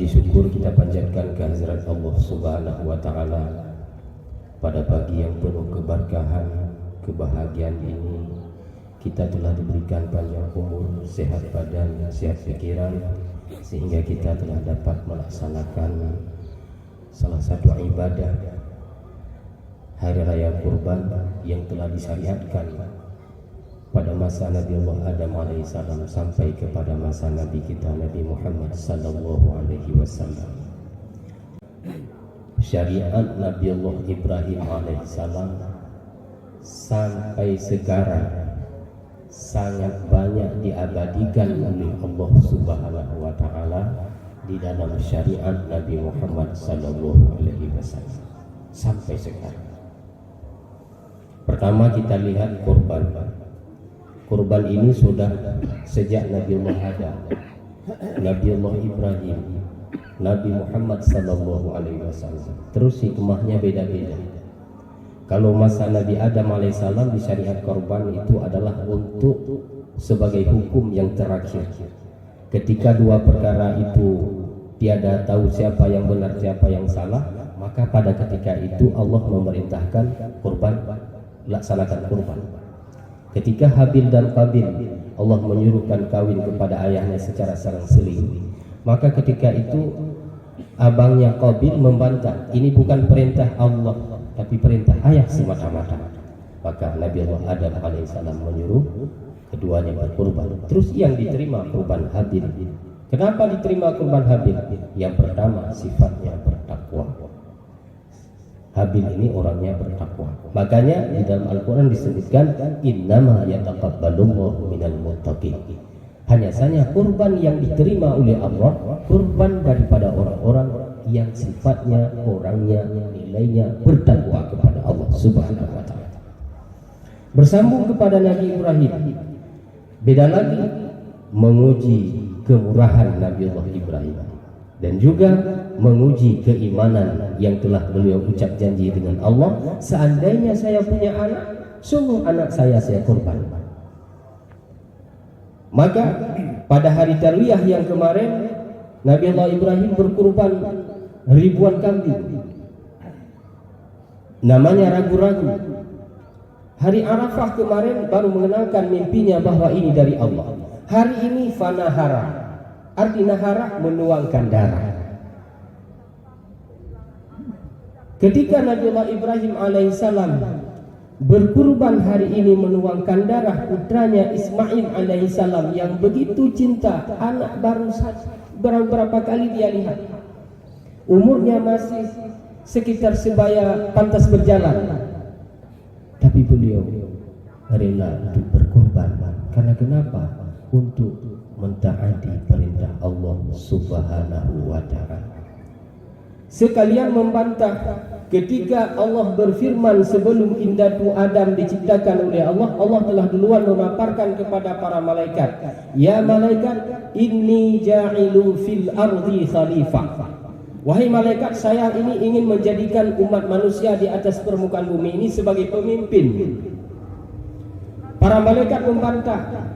Puji syukur kita panjatkan kehadirat Allah Subhanahu wa Ta'ala pada pagi yang penuh keberkahan, kebahagiaan ini. Kita telah diberikan panjang umur, sehat badan, sehat pikiran, sehingga kita telah dapat melaksanakan salah satu ibadah Hari Raya Kurban yang telah disyariatkan pada masa Nabi Allah Adam alaihissalam sampai kepada masa Nabi kita Nabi Muhammad sallallahu alaihi wasallam. Syariat Nabi Allah Ibrahim alaihissalam sampai sekarang sangat banyak diabadikan oleh Allah Subhanahu wa Ta'ala di dalam syariat Nabi Muhammad sallallahu alaihi wasallam sampai sekarang. Pertama kita lihat kurban. Kurban ini sudah sejak Nabi Allah Adam, Nabi Allah Ibrahim, Nabi Muhammad sallallahu alaihi wasallam. Terus hikmahnya beda-beda. Kalau masa Nabi Adam alaihissalam di syariat kurban itu adalah untuk sebagai hukum yang terakhir. Ketika dua perkara itu tiada tahu siapa yang benar siapa yang salah, maka pada ketika itu Allah memerintahkan kurban, laksanakan kurban. Ketika Habil dan Qabil Allah menyuruhkan kawin kepada ayahnya secara selang-seling, maka ketika itu abangnya Qabil membantah, ini bukan perintah Allah tapi perintah ayah semata-mata. Maka Nabi Allah Adam alaihissalam menyuruh keduanya berkurban. Terus yang diterima kurban Habil. Kenapa diterima kurban Habil? Yang pertama sifatnya bertakwa. Habil ini orangnya bertakwa. Makanya di dalam Al-Quran disebutkan innama yataqabbalullahu minal muttaqin. Hanya saja kurban yang diterima oleh Allah kurban daripada orang-orang yang sifatnya, orangnya, nilainya bertakwa kepada Allah Subhanahu wa Ta'ala. Bersambung kepada Nabi Ibrahim, beda lagi menguji kemurahan Nabi Allah Ibrahim dan juga menguji keimanan yang telah beliau ucap janji dengan Allah, seandainya saya punya anak, sungguh anak saya kurban. Maka pada hari Tarwiyah yang kemarin Nabi Allah Ibrahim berkurban ribuan kambing, namanya ragu-ragu. Hari Arafah kemarin baru mengenalkan mimpinya bahwa ini dari Allah. Hari ini fanahara, arti nahara menuangkan darah. Ketika Nabi Allah Ibrahim alaihissalam berkurban hari ini menuangkan darah putranya Ismail alaihissalam yang begitu cinta, anak baru saja berapa kali dia lihat, umurnya masih sekitar sebaya pantas berjalan, tapi beliau rela untuk berkorban. Karena kenapa? Untuk mentaati perintah Allah Subhanahu wa Ta'ala. Sekalian membantah ketika Allah berfirman sebelum indatu Adam diciptakan oleh Allah, Allah telah duluan memaparkan kepada para malaikat, ya malaikat, inni ja'ilu fil ardi khalifah. Wahai malaikat, saya ini ingin menjadikan umat manusia di atas permukaan bumi ini sebagai pemimpin. Para malaikat membantah.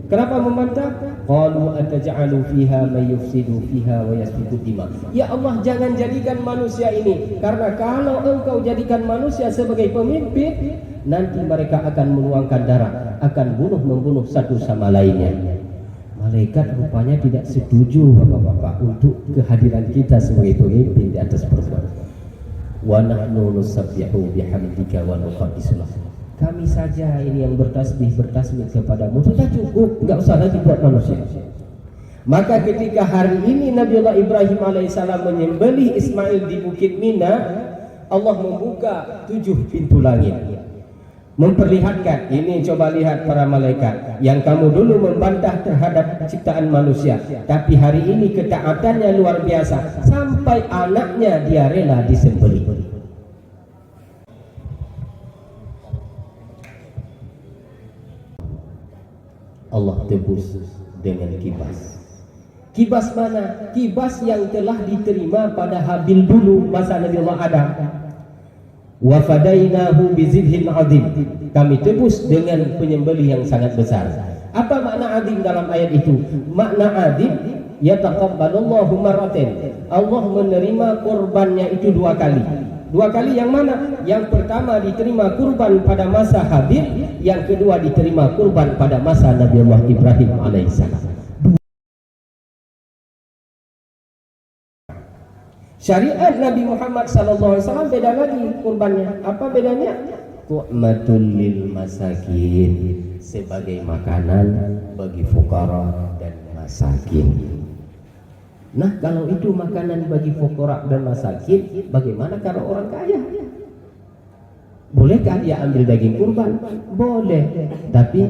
Kenapa membantah? Qalu ataj'alu fiha may yufsidu fiha wa yasfiku dima. Ya Allah, jangan jadikan manusia ini, karena kalau engkau jadikan manusia sebagai pemimpin, nanti mereka akan menuangkan darah, akan membunuh satu sama lainnya. Malaikat rupanya tidak setuju Bapak-bapak untuk kehadiran kita sebagai pemimpin di atas perbuatan. Wa nahnu nusabbihu bihamdika wa nuqaddisu lak. Kami saja ini yang bertasbih kepadamu, sudah cukup, enggak usah lagi buat manusia. Maka ketika hari ini Nabi Allah Ibrahim alaihissalam menyembelih Ismail di Bukit Mina, Allah membuka 7 pintu langit, memperlihatkan, ini coba lihat para malaikat, yang kamu dulu membantah terhadap ciptaan manusia, tapi hari ini ketaatannya luar biasa, sampai anaknya dia rela disembelih. Allah tebus dengan kibas. Kibas mana? Kibas yang telah diterima pada Habil dulu masa Nabi Allah Adam. Wa fadainahu bizibhin azim. Kami tebus dengan penyembelih yang sangat besar. Apa makna azim dalam ayat itu? Makna azim yataqabbalullahu marratain. Allah menerima kurbannya itu 2 kali. 2 kali yang mana? Yang pertama diterima kurban pada masa Habil, yang kedua diterima kurban pada masa Nabi Allah Ibrahim alaihissalam. Syariat Nabi Muhammad SAW beda lagi kurbannya. Apa bedanya? Tu'matul lil masakin, sebagai makanan bagi fuqara dan masakin. Nah, kalau itu makanan bagi fuqara dan masakin, bagaimana kalau orang kaya? Bolehkah dia ambil daging kurban? Boleh, tapi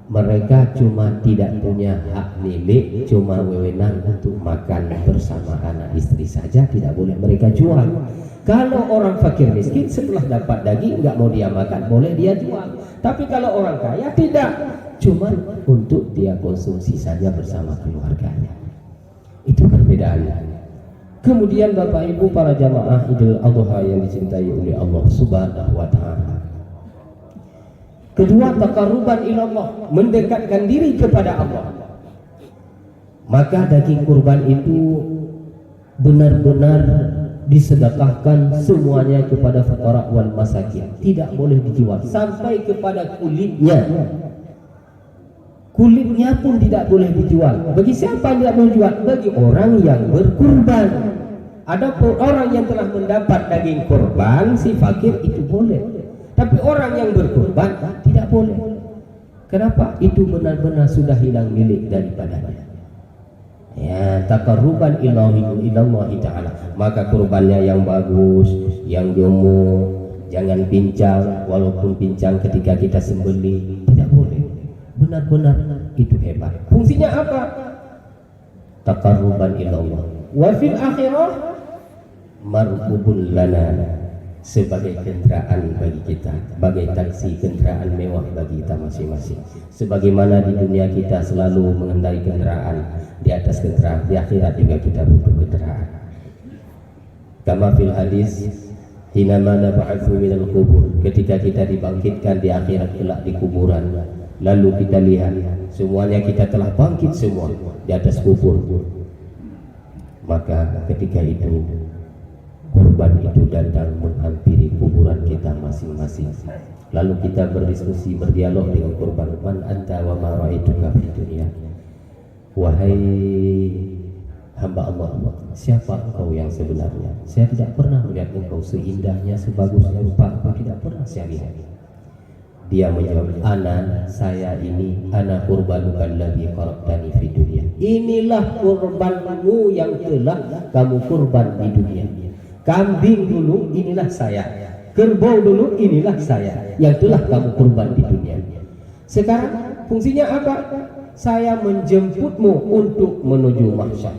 mereka cuma tidak punya hak milik, cuma wewenang untuk makan bersama anak istri saja, tidak boleh mereka jual. Kalau orang fakir miskin setelah dapat daging nggak mau dia makan, boleh dia jual. Tapi kalau orang kaya tidak, cuma untuk dia konsumsi saja bersama keluarganya. Itu perbedaannya. Kemudian Bapak Ibu para jamaah Idul Adha yang dicintai oleh Allah Subhanahu wa taala. Kedua, taqarruban ilallah, mendekatkan diri kepada Allah. Maka daging kurban itu benar-benar disedekahkan semuanya kepada fuqara wal masakin. Tidak boleh dijual sampai kepada kulitnya. Kulitnya pun tidak boleh dijual. Bagi siapa yang tidak boleh dijual? Bagi orang yang berkurban. Ada orang yang telah mendapat daging kurban, si fakir itu boleh. Tapi orang yang berkurban tidak boleh. Kenapa? Itu benar-benar sudah hilang milik daripadanya. Ya, taqarruban ilallahi ta'ala. Maka kurbannya yang bagus, yang gemuk, jangan pincang. Walaupun pincang ketika kita sembelih, tidak boleh. Benar-benar itu hebat. Fungsinya apa? Taqarruban ilallah. Wa fil akhirah marhubun lana, sebagai kendaraan bagi kita, sebagai taksi kendaraan mewah bagi kita masing-masing. Sebagaimana di dunia kita selalu mengendarai kendaraan, di atas kendaraan, di akhirat juga kita butuh kendaraan. Kama fil hadis, hinama nab'atsu minal qubur, ketika kita dibangkitkan di akhirat kelak di kuburan, lalu kita lihat semuanya kita telah bangkit semua di atas kubur. Maka ketika itu kurban itu datang menghampiri kuburan kita masing-masing. Lalu kita berdiskusi, berdialog dengan kurban. Man anta wa ma ra'aituka fi dunya. Wahai hamba Allah, siapa engkau yang sebenarnya? Saya tidak pernah melihat engkau seindahnya, sebagusnya rupa engkau, tidak pernah saya lihat. Dia menjawab, saya ini, ana kurbanuka alladzi qarabtani fi dunya. Inilah kurbanmu yang telah kamu kurban di dunia. Kambing dulu, inilah saya. Kerbau dulu, inilah saya yang telah kamu kurban di dunia. Sekarang fungsinya apa? Saya menjemputmu untuk menuju mahsyar.